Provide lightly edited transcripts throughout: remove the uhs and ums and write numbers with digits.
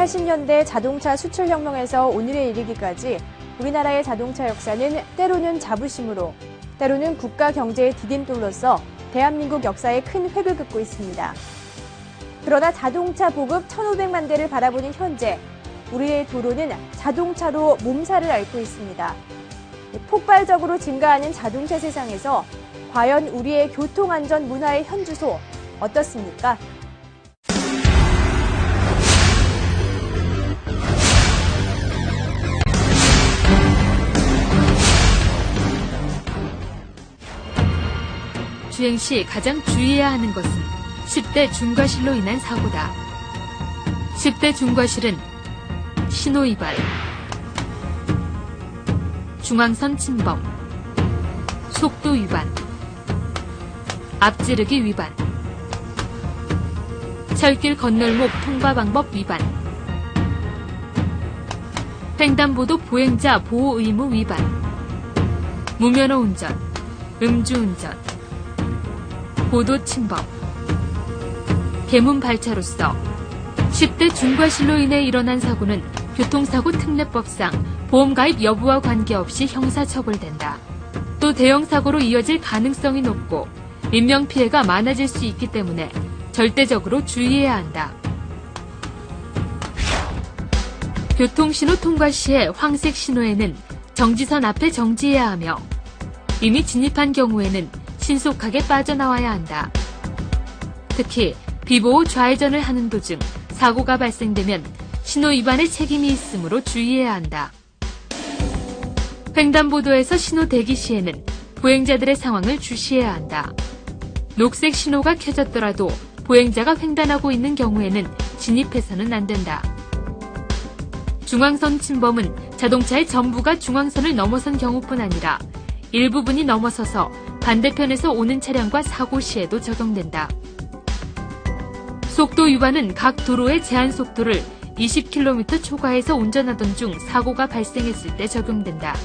1980년대 자동차 수출혁명에서 오늘에 이르기까지 우리나라의 자동차 역사는 때로는 자부심으로, 때로는 국가 경제의 디딤돌로서 대한민국 역사에 큰 획을 긋고 있습니다. 그러나 자동차 보급 1,500만 대를 바라보는 현재, 우리의 도로는 자동차로 몸살을 앓고 있습니다. 폭발적으로 증가하는 자동차 세상에서 과연 우리의 교통안전 문화의 현주소 어떻습니까? 주행 시 가장 주의해야 하는 것은 10대 중과실로 인한 사고다. 10대 중과실은 신호 위반, 중앙선 침범, 속도 위반, 앞지르기 위반, 철길 건널목 통과 방법 위반, 횡단보도 보행자 보호 의무 위반, 무면허 운전, 음주운전, 보도 침범, 개문 발차로서 10대 중과실로 인해 일어난 사고는 교통사고 특례법상 보험가입 여부와 관계없이 형사처벌된다. 또 대형사고로 이어질 가능성이 높고 인명피해가 많아질 수 있기 때문에 절대적으로 주의해야 한다. 교통신호 통과 시에 황색 신호에는 정지선 앞에 정지해야 하며 이미 진입한 경우에는 신속하게 빠져나와야 한다. 특히 비보호 좌회전을 하는 도중 사고가 발생되면 신호 위반의 책임이 있으므로 주의해야 한다. 횡단보도에서 신호 대기 시에는 보행자들의 상황을 주시해야 한다. 녹색 신호가 켜졌더라도 보행자가 횡단하고 있는 경우에는 진입해서는 안 된다. 중앙선 침범은 자동차의 전부가 중앙선을 넘어선 경우뿐 아니라 일부분이 넘어서서 반대편에서 오는 차량과 사고 시에도 적용된다. 속도 위반은 각 도로의 제한 속도를 20km 초과해서 운전하던 중 사고가 발생했을 때 적용된다.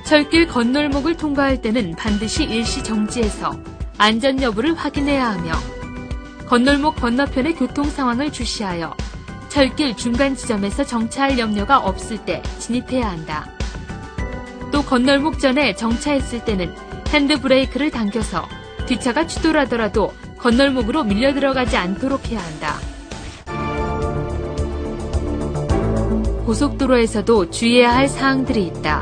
철길 건널목을 통과할 때는 반드시 일시 정지해서 안전 여부를 확인해야 하며 건널목 건너편의 교통 상황을 주시하여 철길 중간 지점에서 정차할 염려가 없을 때 진입해야 한다. 또 건널목 전에 정차했을 때는 핸드브레이크를 당겨서 뒷차가 추돌하더라도 건널목으로 밀려 들어가지 않도록 해야 한다. 고속도로에서도 주의해야 할 사항들이 있다.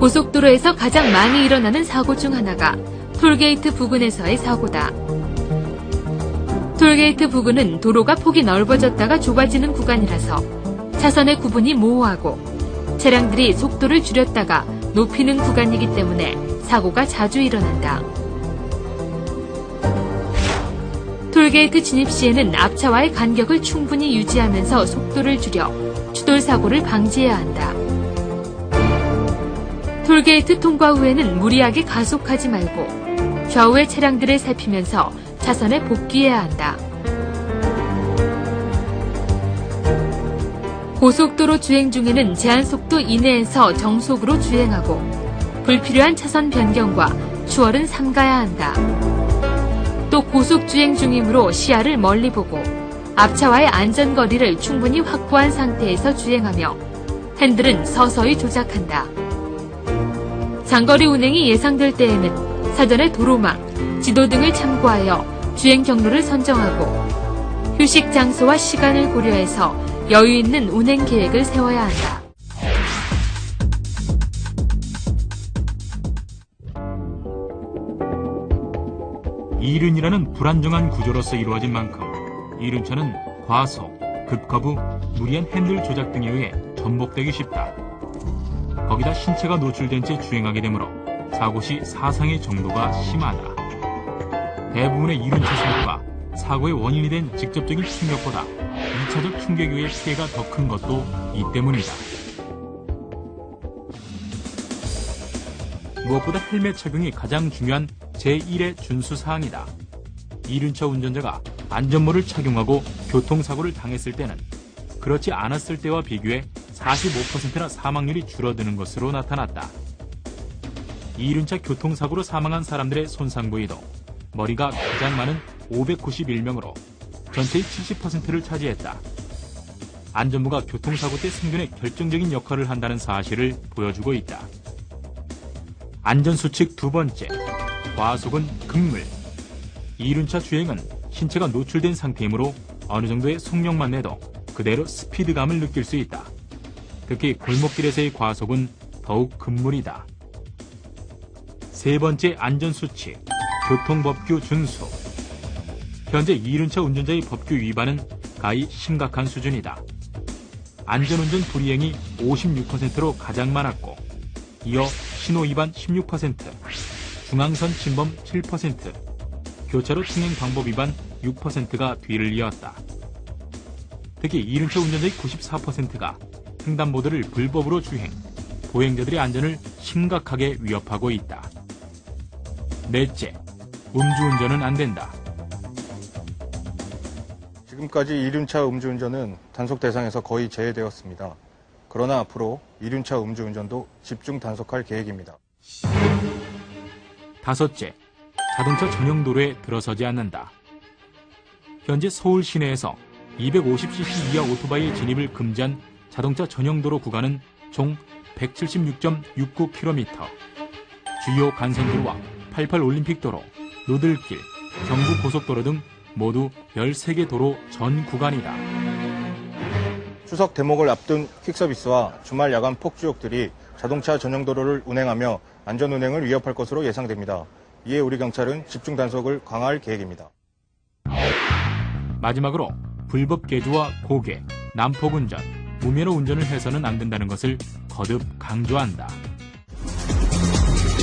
고속도로에서 가장 많이 일어나는 사고 중 하나가 톨게이트 부근에서의 사고다. 톨게이트 부근은 도로가 폭이 넓어졌다가 좁아지는 구간이라서 차선의 구분이 모호하고 차량들이 속도를 줄였다가 높이는 구간이기 때문에 사고가 자주 일어난다. 톨게이트 진입 시에는 앞차와의 간격을 충분히 유지하면서 속도를 줄여 추돌 사고를 방지해야 한다. 톨게이트 통과 후에는 무리하게 가속하지 말고 좌우의 차량들을 살피면서 차선에 복귀해야 한다. 고속도로 주행 중에는 제한속도 이내에서 정속으로 주행하고 불필요한 차선 변경과 추월은 삼가야 한다. 또 고속주행 중이므로 시야를 멀리 보고 앞차와의 안전거리를 충분히 확보한 상태에서 주행하며 핸들은 서서히 조작한다. 장거리 운행이 예상될 때에는 사전에 도로망, 지도 등을 참고하여 주행 경로를 선정하고 휴식 장소와 시간을 고려해서 여유 있는 운행 계획을 세워야 한다. 이륜이라는 불안정한 구조로서 이루어진 만큼 이륜차는 과속, 급거부, 무리한 핸들 조작 등에 의해 전복되기 쉽다. 거기다 신체가 노출된 채 주행하게 되므로 사고 시 사상의 정도가 심하다. 대부분의 이륜차 사고가 사고의 원인이 된 직접적인 충격보다 2차적 충격에 의해 피해가 더 큰 것도 이 때문이다. 무엇보다 헬멧 착용이 가장 중요한 제1의 준수사항이다. 이륜차 운전자가 안전모를 착용하고 교통사고를 당했을 때는 그렇지 않았을 때와 비교해 45%나 사망률이 줄어드는 것으로 나타났다. 이륜차 교통사고로 사망한 사람들의 손상 부위도 머리가 가장 많은 591명으로 전체의 70%를 차지했다. 안전부가 교통사고 때 생존에 결정적인 역할을 한다는 사실을 보여주고 있다. 안전수칙 두 번째, 과속은 금물. 이륜차 주행은 신체가 노출된 상태이므로 어느 정도의 속력만 내도 그대로 스피드감을 느낄 수 있다. 특히 골목길에서의 과속은 더욱 금물이다. 세 번째 안전수칙, 교통법규 준수. 현재 이륜차 운전자의 법규 위반은 가히 심각한 수준이다. 안전운전 불이행이 56%로 가장 많았고, 이어 신호위반 16%, 중앙선 침범 7%, 교차로 통행 방법 위반 6%가 뒤를 이었다. 특히 이륜차 운전자의 94%가 횡단보도를 불법으로 주행, 보행자들의 안전을 심각하게 위협하고 있다. 넷째, 음주운전은 안 된다. 지금까지 이륜차 음주운전은 단속 대상에서 거의 제외되었습니다. 그러나 앞으로 이륜차 음주운전도 집중 단속할 계획입니다. 다섯째, 자동차 전용 도로에 들어서지 않는다. 현재 서울 시내에서 250cc 이하 오토바이 진입을 금지한 자동차 전용 도로 구간은 총 176.69km. 주요 간선도로와 88 올림픽도로, 노들길, 경부고속도로 등 모두 13개 도로 전 구간이다. 추석 대목을 앞둔 퀵서비스와 주말 야간 폭주족들이 자동차 전용 도로를 운행하며 안전운행을 위협할 것으로 예상됩니다. 이에 우리 경찰은 집중 단속을 강화할 계획입니다. 마지막으로 불법 개조와 고개, 난폭운전, 무면허 운전을 해서는 안 된다는 것을 거듭 강조한다.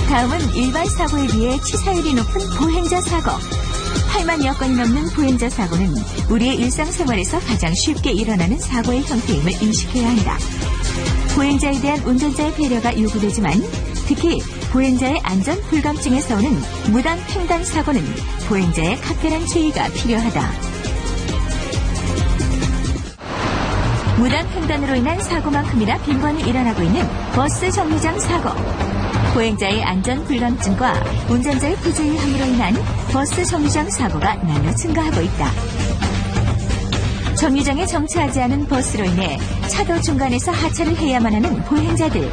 다음은 일반 사고에 비해 치사율이 높은 보행자 사고. 8만여 건이 넘는 보행자 사고는 우리의 일상생활에서 가장 쉽게 일어나는 사고의 형태임을 인식해야 한다. 보행자에 대한 운전자의 배려가 요구되지만 특히 보행자의 안전 불감증에서 오는 무단 횡단 사고는 보행자의 각별한 주의가 필요하다. 무단 횡단으로 인한 사고만큼이나 빈번히 일어나고 있는 버스 정류장 사고. 보행자의 안전 불감증과 운전자의 부주의함으로 인한 버스 정류장 사고가 날로 증가하고 있다. 정류장에 정차하지 않은 버스로 인해 차도 중간에서 하차를 해야만 하는 보행자들,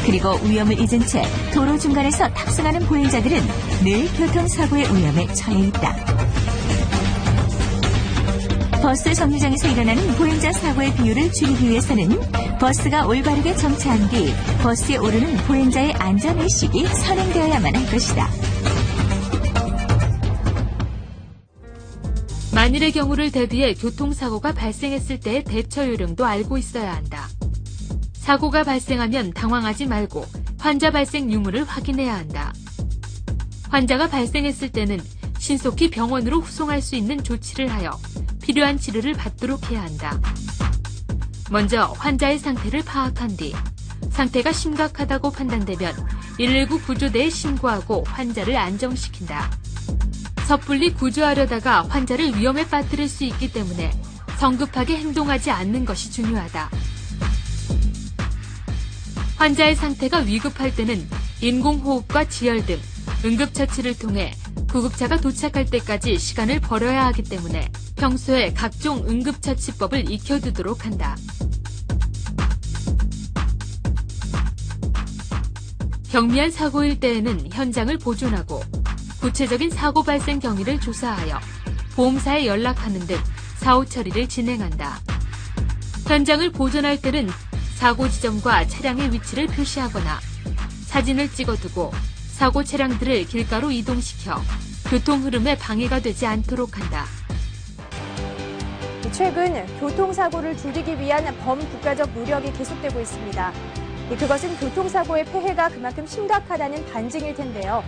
그리고 위험을 잊은 채 도로 중간에서 탑승하는 보행자들은 늘 교통사고의 위험에 처해 있다. 버스 정류장에서 일어나는 보행자 사고의 비율을 줄이기 위해서는 버스가 올바르게 정차한 뒤 버스에 오르는 보행자의 안전의식이 선행되어야만 할 것이다. 만일의 경우를 대비해 교통사고가 발생했을 때의 대처 요령도 알고 있어야 한다. 사고가 발생하면 당황하지 말고 환자 발생 유무를 확인해야 한다. 환자가 발생했을 때는 신속히 병원으로 후송할 수 있는 조치를 하여 필요한 치료를 받도록 해야 한다. 먼저 환자의 상태를 파악한 뒤 상태가 심각하다고 판단되면 119 구조대에 신고하고 환자를 안정시킨다. 섣불리 구조하려다가 환자를 위험에 빠뜨릴 수 있기 때문에 성급하게 행동하지 않는 것이 중요하다. 환자의 상태가 위급할 때는 인공호흡과 지혈 등 응급처치를 통해 구급차가 도착할 때까지 시간을 벌어야 하기 때문에 평소에 각종 응급처치법을 익혀두도록 한다. 경미한 사고일 때에는 현장을 보존하고 구체적인 사고 발생 경위를 조사하여 보험사에 연락하는 등 사후 처리를 진행한다. 현장을 보존할 때는 사고 지점과 차량의 위치를 표시하거나 사진을 찍어두고 사고 차량들을 길가로 이동시켜 교통 흐름에 방해가 되지 않도록 한다. 최근 교통사고를 줄이기 위한 범국가적 노력이 계속되고 있습니다. 그것은 교통사고의 폐해가 그만큼 심각하다는 반증일 텐데요.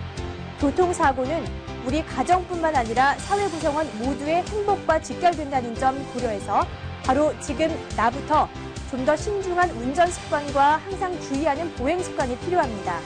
교통사고는 우리 가정뿐만 아니라 사회 구성원 모두의 행복과 직결된다는 점 고려해서 바로 지금 나부터 좀 더 신중한 운전 습관과 항상 주의하는 보행 습관이 필요합니다.